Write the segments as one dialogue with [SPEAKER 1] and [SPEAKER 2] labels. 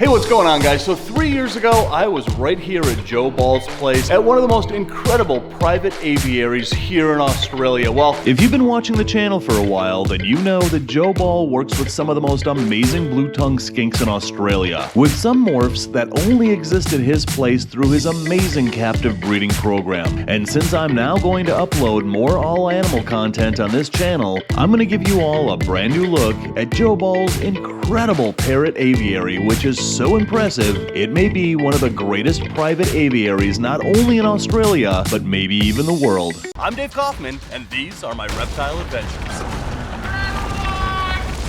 [SPEAKER 1] Hey, what's going on, guys? So 3 years ago, I was right here at Joe Ball's place at one of the most incredible private aviaries here in Australia. Well, if you've been watching the channel for a while, then you know that Joe Ball works with some of the most amazing blue-tongued skinks in Australia, with some morphs that only exist at his place through his amazing captive breeding program. And since I'm now going to upload more all-animal content on this channel, I'm going to give you all a brand new look at Joe Ball's incredible Parrot Aviary, which is so impressive, it may be one of the greatest private aviaries not only in Australia, but maybe even the world. I'm Dave Kaufman, and these are my reptile adventures.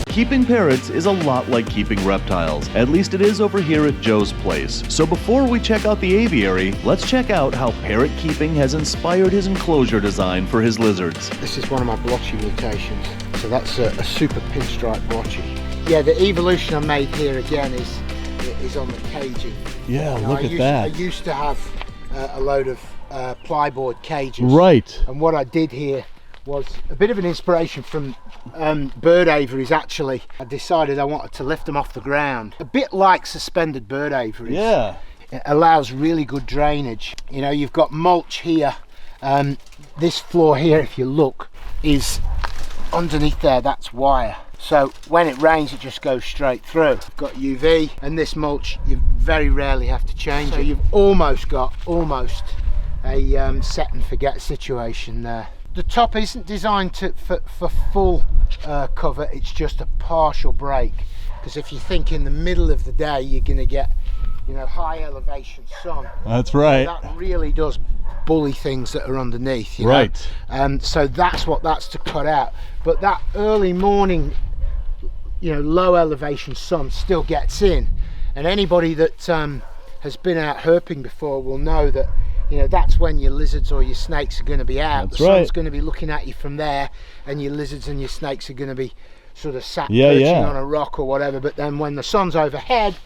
[SPEAKER 1] Keeping parrots is a lot like keeping reptiles. At least it is over here at Joe's place. So before we check out the aviary, let's check out how parrot keeping has inspired his enclosure design for his lizards.
[SPEAKER 2] This is one of my blotchy mutations. So that's a super pinstripe blotchy. Yeah, the evolution I made here again is on the caging.
[SPEAKER 1] Yeah, look at that.
[SPEAKER 2] I used to have a load of plyboard cages.
[SPEAKER 1] Right.
[SPEAKER 2] And what I did here was a bit of an inspiration from bird aviaries, actually. I decided I wanted to lift them off the ground. A bit like suspended bird aviaries.
[SPEAKER 1] Yeah.
[SPEAKER 2] It allows really good drainage. You know, you've got mulch here. This floor here, if you look, is underneath there, that's wire. So when it rains, it just goes straight through. You've got UV, and this mulch you very rarely have to change. So you've almost got a set and forget situation there. The top isn't designed for full cover, it's just a partial break. Because if you think in the middle of the day, you're going to get, you know, high elevation sun.
[SPEAKER 1] That's right.
[SPEAKER 2] That really does bully things that are underneath, you know?
[SPEAKER 1] Right.
[SPEAKER 2] So that's what that's to cut out. But that early morning, you know, low elevation sun still gets in, and anybody that has been out herping before will know that, you know, that's when your lizards or your snakes are going to be out.
[SPEAKER 1] That's
[SPEAKER 2] the sun's
[SPEAKER 1] right.
[SPEAKER 2] going to be looking at you from there, and your lizards and your snakes are going to be sort of sat perching on a rock or whatever. But then when the sun's overhead,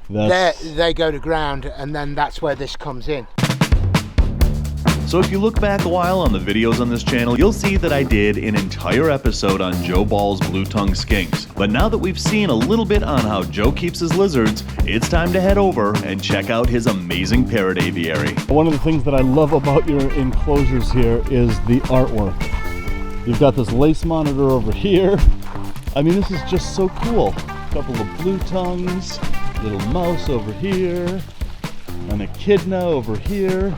[SPEAKER 2] they go to ground, and then that's where this comes in.
[SPEAKER 1] So if you look back a while on the videos on this channel, you'll see that I did an entire episode on Joe Ball's blue-tongued skinks. But now that we've seen a little bit on how Joe keeps his lizards, it's time to head over and check out his amazing parrot aviary.
[SPEAKER 3] One of the things that I love about your enclosures here is the artwork. You've got this lace monitor over here. I mean, this is just so cool. A couple of blue tongues, little mouse over here, and a echidna over here.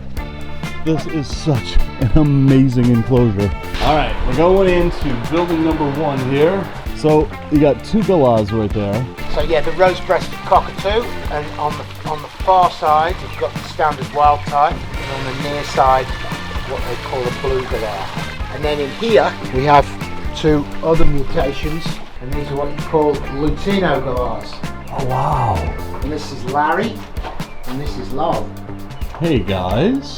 [SPEAKER 3] This is such an amazing enclosure. All right, we're going into building number 1 here. So you got 2 galahs right there.
[SPEAKER 2] So yeah, the rose-breasted cockatoo, and on the far side you've got the standard wild type, and on the near side what they call a blue galah. And then in here we have 2 other mutations, and these are what you call Lutino galahs.
[SPEAKER 3] Oh wow!
[SPEAKER 2] And this is Larry, and this is Love.
[SPEAKER 3] Hey guys.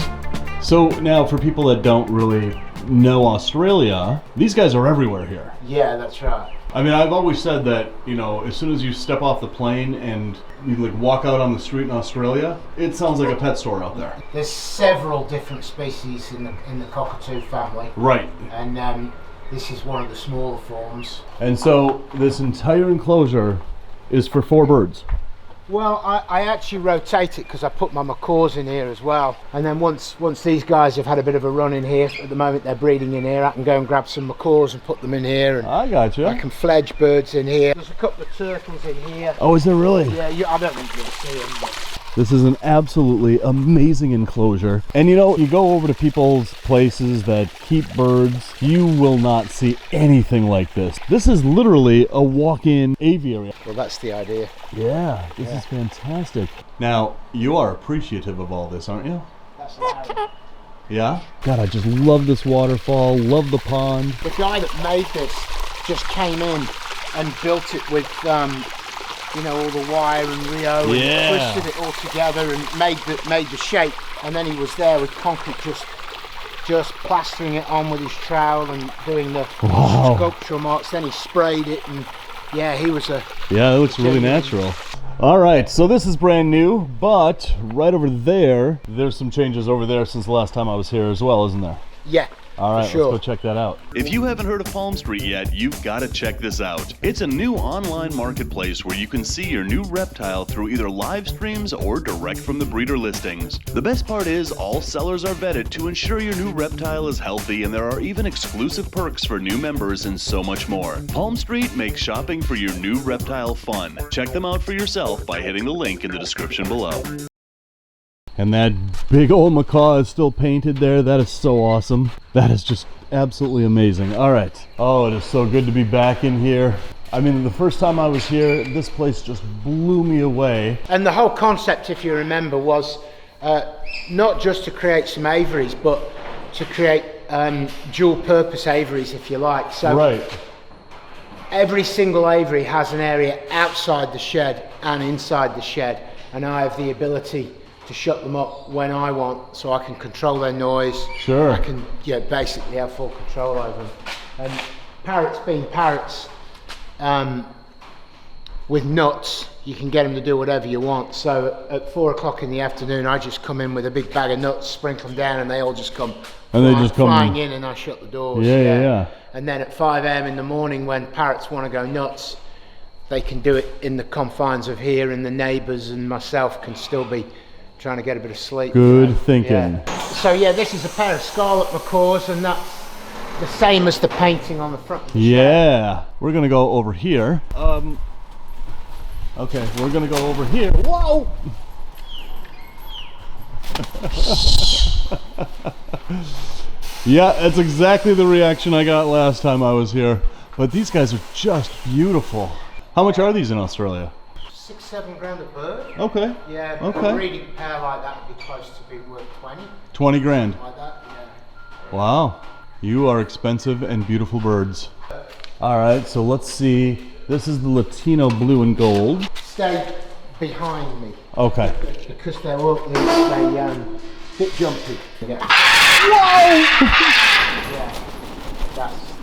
[SPEAKER 3] So now for people that don't really know Australia, these guys are everywhere here.
[SPEAKER 2] Yeah, that's right.
[SPEAKER 3] I mean, I've always said that, you know, as soon as you step off the plane and you like walk out on the street in Australia, it sounds like a pet store out there.
[SPEAKER 2] There's several different species in the cockatoo family.
[SPEAKER 3] Right.
[SPEAKER 2] And this is one of the smaller forms.
[SPEAKER 3] And so this entire enclosure is for 4 birds.
[SPEAKER 2] Well, I actually rotate it because I put my macaws in here as well. And then once these guys have had a bit of a run in here, at the moment they're breeding in here, I can go and grab some macaws and put them in here. And
[SPEAKER 3] I got you.
[SPEAKER 2] I can fledge birds in here. There's a couple of turtles in here.
[SPEAKER 3] Oh, is there really?
[SPEAKER 2] Yeah, I don't think you'll see them. But
[SPEAKER 3] this is an absolutely amazing enclosure. And you know, you go over to people's places that keep birds, you will not see anything like this. This is literally a walk-in aviary.
[SPEAKER 2] Well, that's the idea.
[SPEAKER 3] Yeah, this is fantastic. Now, you are appreciative of all this, aren't you?
[SPEAKER 2] That's Larry.
[SPEAKER 3] Yeah? God, I just love this waterfall, love the pond.
[SPEAKER 2] The guy that made this just came in and built it with you know, all the wire and Rio, and twisted it all together and made the shape, and then he was there with concrete just plastering it on with his trowel and doing the sculptural marks. Then he sprayed it, and yeah, he was a...
[SPEAKER 3] Yeah, it looks really natural. All right, so this is brand new, but right over there, there's some changes over there since the last time I was here as well, isn't there?
[SPEAKER 2] Yeah,
[SPEAKER 3] All right,
[SPEAKER 2] sure.
[SPEAKER 3] let's go check that out.
[SPEAKER 1] If you haven't heard of Palm Street yet, you've got to check this out. It's a new online marketplace where you can see your new reptile through either live streams or direct from the breeder listings. The best part is all sellers are vetted to ensure your new reptile is healthy, and there are even exclusive perks for new members and so much more. Palm Street makes shopping for your new reptile fun. Check them out for yourself by hitting the link in the description below.
[SPEAKER 3] And that big old macaw is still painted there. That is so awesome. That is just absolutely amazing. All right. Oh, it is so good to be back in here. I mean, the first time I was here, this place just blew me away.
[SPEAKER 2] And the whole concept, if you remember, was not just to create some aviaries, but to create dual purpose aviaries, if you like. So
[SPEAKER 3] right.
[SPEAKER 2] Every single aviary has an area outside the shed and inside the shed, and I have the ability to shut them up when I want, so I can control their noise.
[SPEAKER 3] Sure.
[SPEAKER 2] I can basically have full control over them. And parrots being parrots, with nuts, you can get them to do whatever you want. So at 4 o'clock in the afternoon, I just come in with a big bag of nuts, sprinkle them down, and they all just come flying in, and I shut the doors.
[SPEAKER 3] Yeah.
[SPEAKER 2] And then at 5 a.m. in the morning, when parrots want to go nuts, they can do it in the confines of here, and the neighbours and myself can still be trying to get a bit of sleep.
[SPEAKER 3] Good thinking.
[SPEAKER 2] Yeah. So yeah, this is a pair of scarlet macaws, and that's the same as the painting on the front of the
[SPEAKER 3] Yeah. We're gonna go over here. Okay, we're gonna go over here. Whoa! Yeah, that's exactly the reaction I got last time I was here. But these guys are just beautiful. How much are these in Australia?
[SPEAKER 2] 6-7 grand a bird.
[SPEAKER 3] Okay.
[SPEAKER 2] Yeah,
[SPEAKER 3] Okay.
[SPEAKER 2] a breeding pair like that would be close to being worth 20.
[SPEAKER 3] 20 grand.
[SPEAKER 2] Like that, yeah.
[SPEAKER 3] Wow. You are expensive and beautiful birds. All right, so let's see. This is the Latino blue and gold.
[SPEAKER 2] Stay behind me.
[SPEAKER 3] Okay.
[SPEAKER 2] Because they're all bit jumpy. Yeah.
[SPEAKER 3] Whoa!
[SPEAKER 2] Yeah.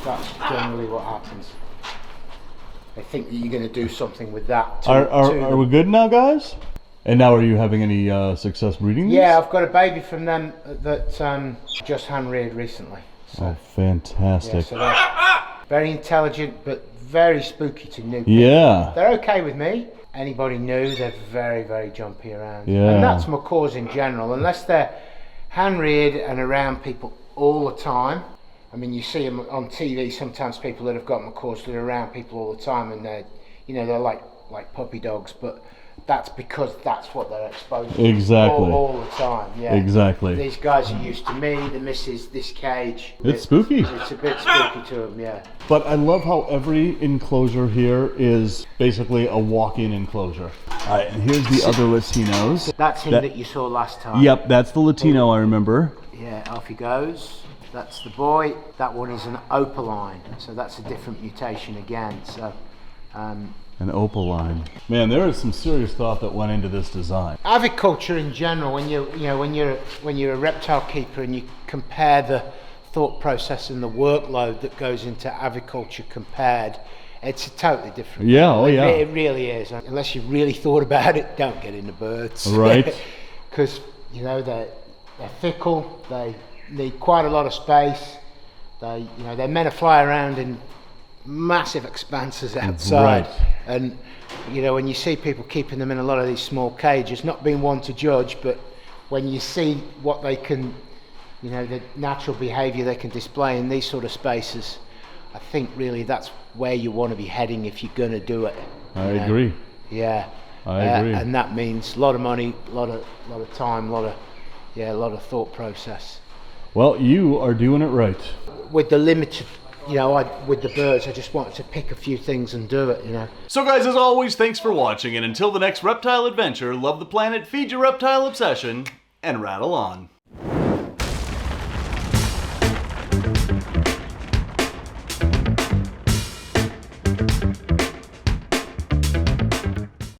[SPEAKER 2] That's generally what happens. I think that you're going to do something with that.
[SPEAKER 3] Are we good now, guys? And now, are you having any success breeding these?
[SPEAKER 2] Yeah, I've got a baby from them that just hand reared recently. So,
[SPEAKER 3] Oh, fantastic.
[SPEAKER 2] yeah, so they're very intelligent, but very spooky to new people.
[SPEAKER 3] Yeah.
[SPEAKER 2] They're okay with me. Anybody new, they're very, very jumpy around.
[SPEAKER 3] Yeah.
[SPEAKER 2] And that's macaws in general, unless they're hand reared and around people all the time. I mean, you see them on TV, sometimes people that have got macaws that are around people all the time, and they're like puppy dogs, but that's because that's what they're exposed to.
[SPEAKER 3] Exactly.
[SPEAKER 2] All the time, yeah.
[SPEAKER 3] Exactly.
[SPEAKER 2] These guys are used to me, the missus, this cage.
[SPEAKER 3] It's spooky.
[SPEAKER 2] It's a bit spooky to them, yeah.
[SPEAKER 3] But I love how every enclosure here is basically a walk-in enclosure. All right, and here's the other Latinos.
[SPEAKER 2] That's him that you saw last time.
[SPEAKER 3] Yep, that's the Latino I remember.
[SPEAKER 2] Yeah, off he goes. That's the boy. That one is an opaline, so that's a different mutation again. So,
[SPEAKER 3] An opaline. Man, there is some serious thought that went into this design.
[SPEAKER 2] aviculture in general, when you're a reptile keeper and you compare the thought process and the workload that goes into aviculture compared, it's totally different.
[SPEAKER 3] Yeah, oh yeah.
[SPEAKER 2] It really is. Unless you've really thought about it, don't get into birds.
[SPEAKER 3] Right.
[SPEAKER 2] Because they're fickle. They need quite a lot of space. They're meant to fly around in massive expanses outside.
[SPEAKER 3] Right.
[SPEAKER 2] And when you see people keeping them in a lot of these small cages, not being one to judge, but when you see what they can, the natural behavior they can display in these sort of spaces, I think really that's where you want to be heading if you're going to do it.
[SPEAKER 3] I agree.
[SPEAKER 2] Yeah.
[SPEAKER 3] I agree.
[SPEAKER 2] And that means a lot of money, a lot of time, a lot of thought process.
[SPEAKER 3] Well, you are doing it right.
[SPEAKER 2] With the limited, with the birds, I just wanted to pick a few things and do it,
[SPEAKER 1] So guys, as always, thanks for watching, and until the next reptile adventure, love the planet, feed your reptile obsession, and rattle on.